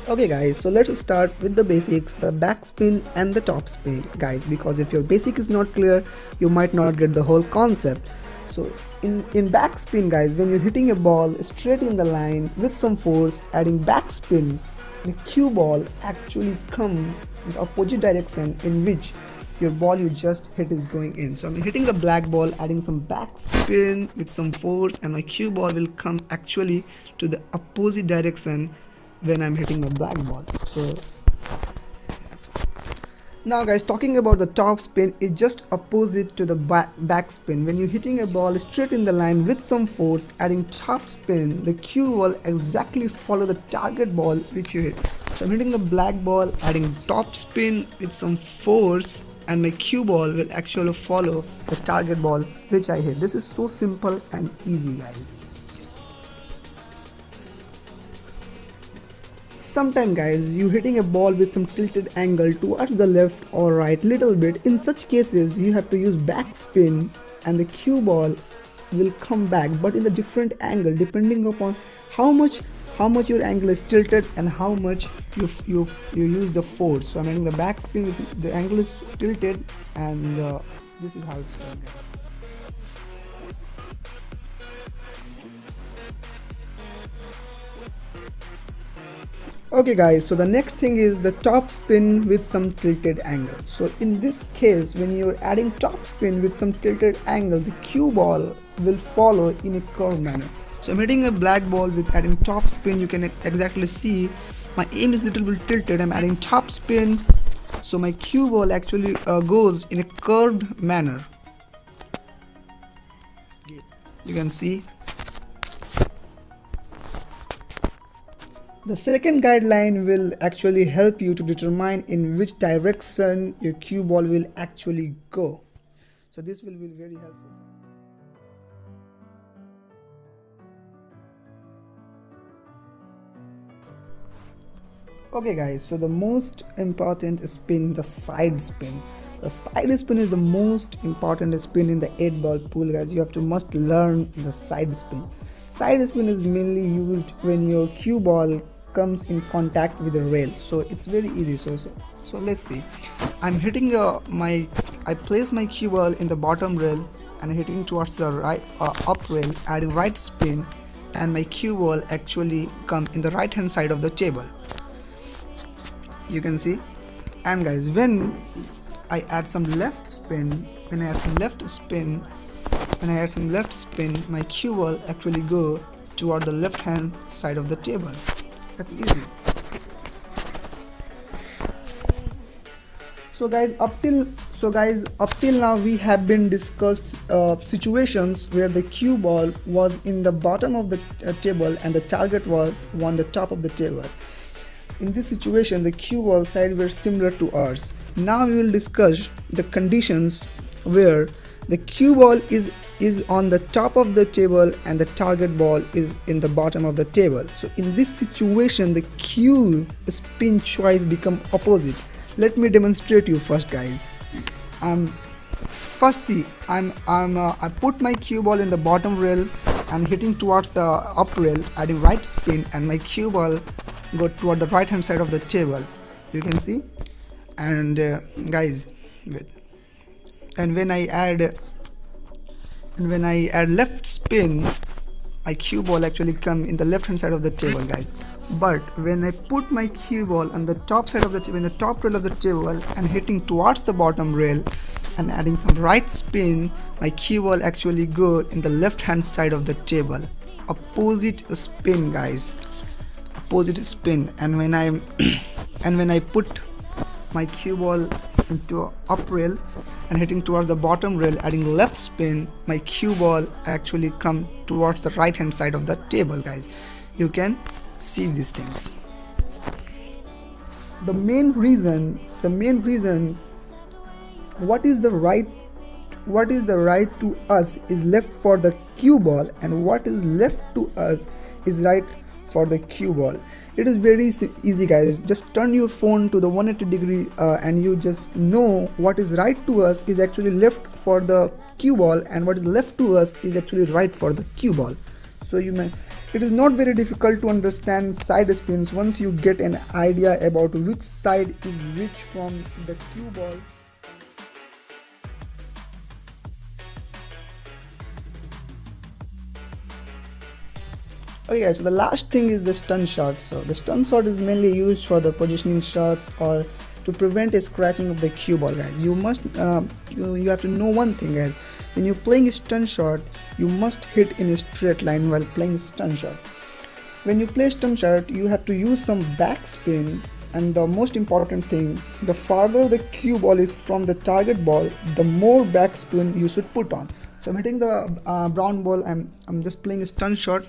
Okay guys, so let's start with the basics, the backspin and the topspin guys, because if your basic is not clear, you might not get the whole concept. So in backspin guys, when you're hitting a ball straight in the line with some force, adding backspin, the cue ball actually come in the opposite direction in which your ball you just hit is going in. So I'm hitting the black ball, adding some backspin with some force, and my cue ball will come actually to the opposite direction when I'm hitting the black ball. So now guys, talking about the top spin, is just opposite to the back spin. When you're hitting a ball straight in the line with some force, adding top spin, the cue ball exactly follow the target ball which you hit. So I'm hitting the black ball, adding top spin with some force, and my cue ball will actually follow the target ball which I hit. This is so simple and easy guys. Sometimes guys, you hitting a ball with some tilted angle towards the left or right little bit. In such cases you have to use backspin and the cue ball will come back, but in a different angle depending upon how much your angle is tilted and how much you use the force. So I'm hitting the backspin with the angle is tilted, and this is how it's done guys. Okay guys, so the next thing is the top spin with some tilted angle. So in this case, when you're adding top spin with some tilted angle, the cue ball will follow in a curved manner. So I'm hitting a black ball with adding top spin. You can exactly see my aim is little bit tilted. I'm adding top spin, so my cue ball actually goes in a curved manner. You can see. The second guideline will actually help you to determine in which direction your cue ball will actually go. So this will be very helpful. Okay guys, so the most important spin, the side spin. The side spin is the most important spin in the 8-ball pool guys. You have to must learn the side spin. Side spin is mainly used when your cue ball comes in contact with the rail, so it's very easy. So let's see. I'm hitting I place my cue ball in the bottom rail and hitting towards the right up rail, adding right spin, and my cue ball actually come in the right hand side of the table. You can see. And guys, when I add some left spin, my cue ball actually go toward the left hand side of the table. That's easy. So guys, up till now we have been discussed situations where the cue ball was in the bottom of the table and the target was on the top of the table. In this situation, the cue ball side were similar to ours. Now we will discuss the conditions where the cue ball is on the top of the table and the target ball is in the bottom of the table. So in this situation, the cue spin choice become opposite. Let me demonstrate you first guys. First see, I put my cue ball in the bottom rail and hitting towards the up rail, adding right spin, and my cue ball go toward the right hand side of the table. You can see. And guys, wait. And when I add left spin, my cue ball actually come in the left hand side of the table guys. But when I put my cue ball on the top side of the table, in the top rail of the table, and hitting towards the bottom rail and adding some right spin, my cue ball actually go in the left hand side of the table. Opposite spin guys, opposite spin. And when I put my cue ball into up rail and hitting towards the bottom rail, adding left spin, my cue ball actually come towards the right hand side of the table guys. You can see these things. The main reason what is the right to us is left for the cue ball, and what is left to us is right for the cue ball. It is very easy, guys. Just turn your phone to the 180 degree and you just know what is right to us is actually left for the cue ball, and what is left to us is actually right for the cue ball. So it is not very difficult to understand side spins once you get an idea about which side is which from the cue ball. Okay guys, so the last thing is the stun shot. So the stun shot is mainly used for the positioning shots or to prevent a scratching of the cue ball, guys. You must you have to know one thing, guys. When you're playing a stun shot, you must hit in a straight line while playing stun shot. When you play stun shot, you have to use some backspin, and the most important thing, the farther the cue ball is from the target ball, the more backspin you should put on. So I'm hitting the brown ball, I'm just playing a stun shot,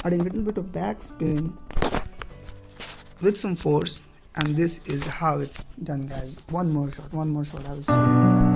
adding a little bit of backspin with some force, and this is how it's done, guys. One more shot I will show you guys.